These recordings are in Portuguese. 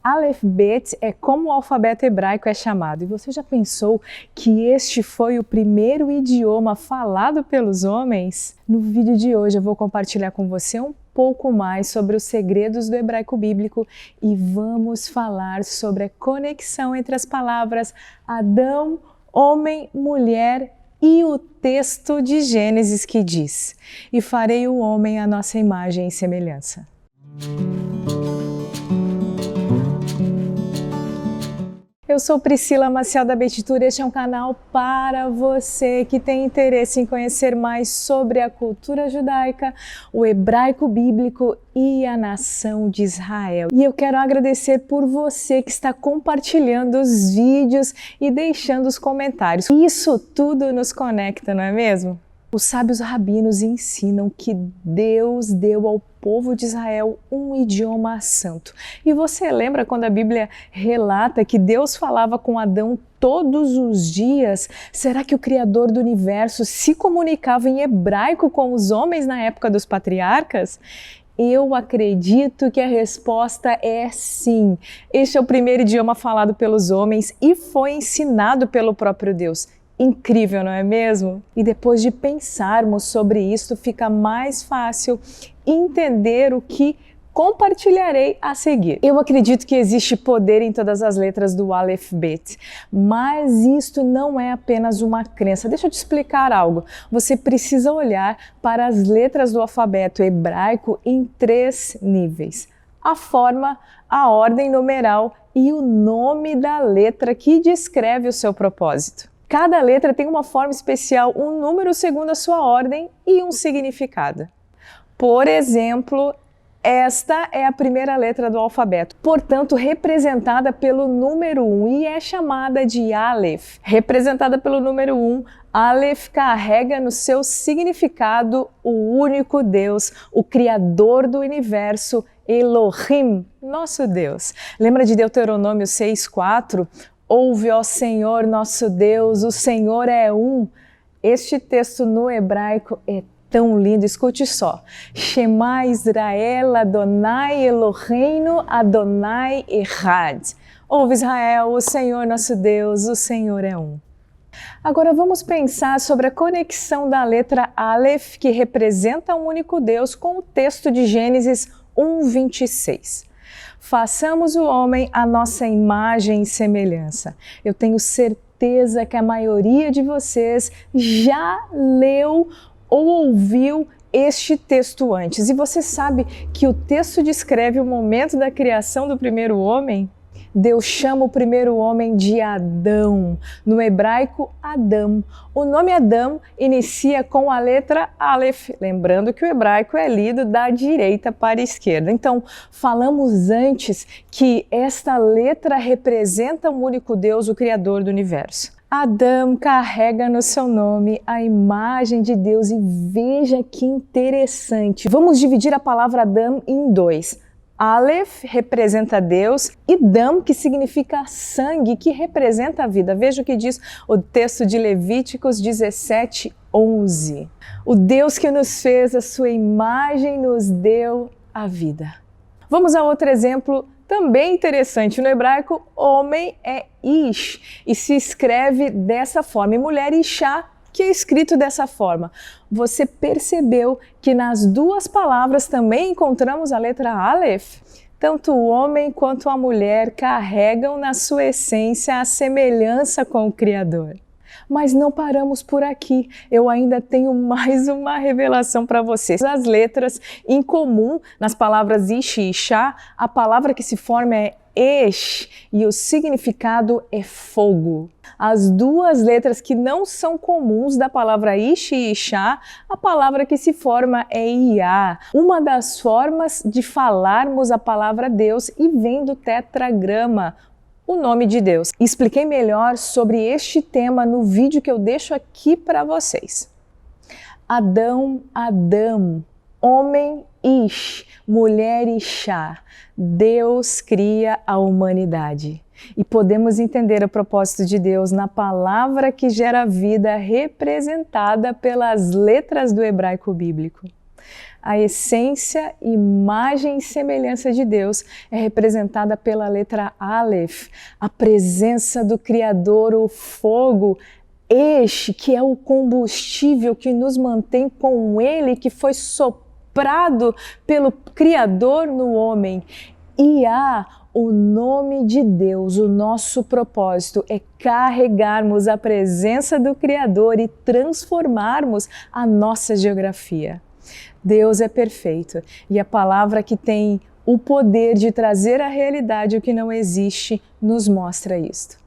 Aleph Bet é como o alfabeto hebraico é chamado. E você já pensou que este foi o primeiro idioma falado pelos homens? No vídeo de hoje eu vou compartilhar com você um pouco mais sobre os segredos do hebraico bíblico e vamos falar sobre a conexão entre as palavras Adão, homem, mulher e o texto de Gênesis que diz: "E farei o homem à nossa imagem e semelhança." Eu sou Priscila Maciel da Betitura e este é um canal para você que tem interesse em conhecer mais sobre a cultura judaica, o hebraico bíblico e a nação de Israel. E eu quero agradecer por você que está compartilhando os vídeos e deixando os comentários. Isso tudo nos conecta, não é mesmo? Os sábios rabinos ensinam que Deus deu ao povo de Israel um idioma santo. E você lembra quando a Bíblia relata que Deus falava com Adão todos os dias? Será que o Criador do universo se comunicava em hebraico com os homens na época dos patriarcas? Eu acredito que a resposta é sim. Este é o primeiro idioma falado pelos homens e foi ensinado pelo próprio Deus. Incrível, não é mesmo? E depois de pensarmos sobre isso, fica mais fácil entender o que compartilharei a seguir. Eu acredito que existe poder em todas as letras do Aleph Bet, mas isto não é apenas uma crença. Deixa eu te explicar algo. Você precisa olhar para as letras do alfabeto hebraico em 3 níveis: a forma, a ordem numeral e o nome da letra que descreve o seu propósito. Cada letra tem uma forma especial, um número segundo a sua ordem e um significado. Por exemplo, esta é a primeira letra do alfabeto, portanto representada pelo número 1 e é chamada de Aleph. Representada pelo número 1, Aleph carrega no seu significado o único Deus, o Criador do universo, Elohim, nosso Deus. Lembra de Deuteronômio 6:4? Ouve, ó Senhor, nosso Deus, o Senhor é um. Este texto no hebraico é tão lindo, escute só. Shema Israel, Adonai Eloheinu, Adonai Echad. Ouve Israel, o Senhor nosso Deus, o Senhor é um. Agora vamos pensar sobre a conexão da letra Aleph, que representa um único Deus, com o texto de Gênesis 1:26. Façamos o homem à nossa imagem e semelhança. Eu tenho certeza que a maioria de vocês já leu ou ouviu este texto antes. E você sabe que o texto descreve o momento da criação do primeiro homem? Deus chama o primeiro homem de Adão, no hebraico Adam. O nome Adão inicia com a letra Aleph, lembrando que o hebraico é lido da direita para a esquerda. Então, falamos antes que esta letra representa um único Deus, o Criador do universo. Adão carrega no seu nome a imagem de Deus e veja que interessante. Vamos dividir a palavra Adão em 2. Aleph representa Deus e Dam, que significa sangue, que representa a vida. Veja o que diz o texto de Levíticos 17:11. O Deus que nos fez a sua imagem nos deu a vida. Vamos a outro exemplo também interessante. No hebraico, homem é Ish e se escreve dessa forma, e mulher Ishá, que é escrito dessa forma. Você percebeu que nas duas palavras também encontramos a letra Aleph? Tanto o homem quanto a mulher carregam na sua essência a semelhança com o Criador. Mas não paramos por aqui, eu ainda tenho mais uma revelação para vocês. As letras em comum nas palavras Ish e Ishá, a palavra que se forma é Esh e o significado é fogo. As duas letras que não são comuns da palavra Ish e Ishá, a palavra que se forma é Iá, uma das formas de falarmos a palavra Deus e vem do tetragrama, o nome de Deus. Expliquei melhor sobre este tema no vídeo que eu deixo aqui para vocês. Adão, Adão, homem Ish, mulher Ishá. Deus cria a humanidade. E podemos entender o propósito de Deus na palavra que gera vida, representada pelas letras do hebraico bíblico. A essência, imagem e semelhança de Deus é representada pela letra Aleph, a presença do Criador, o fogo, que é o combustível que nos mantém com Ele, que foi soprado pelo Criador no homem. E o nome de Deus, o nosso propósito é carregarmos a presença do Criador e transformarmos a nossa geografia. Deus é perfeito e a palavra que tem o poder de trazer à realidade o que não existe nos mostra isto.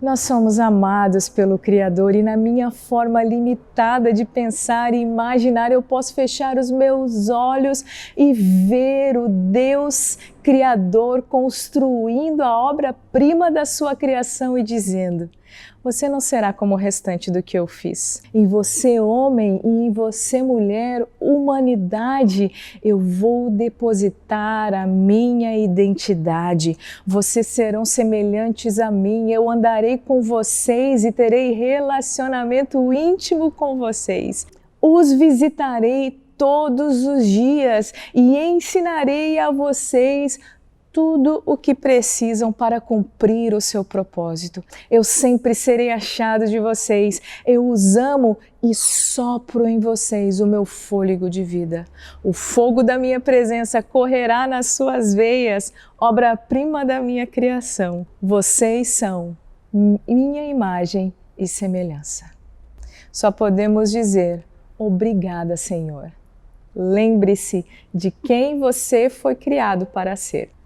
Nós somos amados pelo Criador e na minha forma limitada de pensar e imaginar eu posso fechar os meus olhos e ver o Deus Criador construindo a obra-prima da sua criação e dizendo: você não será como o restante do que eu fiz. Em você, homem, e em você, mulher, humanidade, eu vou depositar a minha identidade. Vocês serão semelhantes a mim, eu andarei com vocês e terei relacionamento íntimo com vocês. Os visitarei todos os dias e ensinarei a vocês tudo o que precisam para cumprir o seu propósito. Eu sempre serei achado de vocês. Eu os amo e sopro em vocês o meu fôlego de vida. O fogo da minha presença correrá nas suas veias, obra-prima da minha criação. Vocês são minha imagem e semelhança. Só podemos dizer: obrigada, Senhor. Lembre-se de quem você foi criado para ser.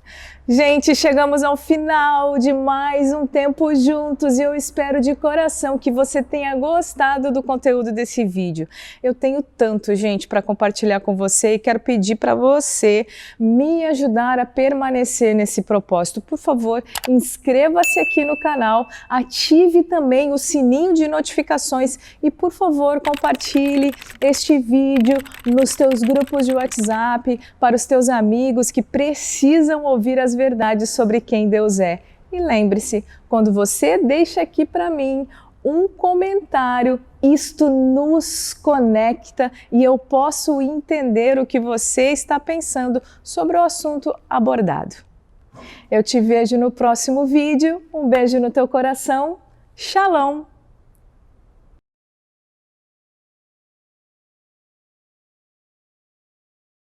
Gente, chegamos ao final de mais um tempo juntos e eu espero de coração que você tenha gostado do conteúdo desse vídeo. Eu tenho tanto, gente, para compartilhar com você e quero pedir para você me ajudar a permanecer nesse propósito. Por favor, inscreva-se aqui no canal, ative também o sininho de notificações e, por favor, compartilhe este vídeo nos teus grupos de WhatsApp, para os teus amigos que precisam ouvir as verdades sobre quem Deus é. E lembre-se, quando você deixa aqui para mim um comentário, isto nos conecta e eu posso entender o que você está pensando sobre o assunto abordado. Eu te vejo no próximo vídeo. Um beijo no teu coração. Shalom!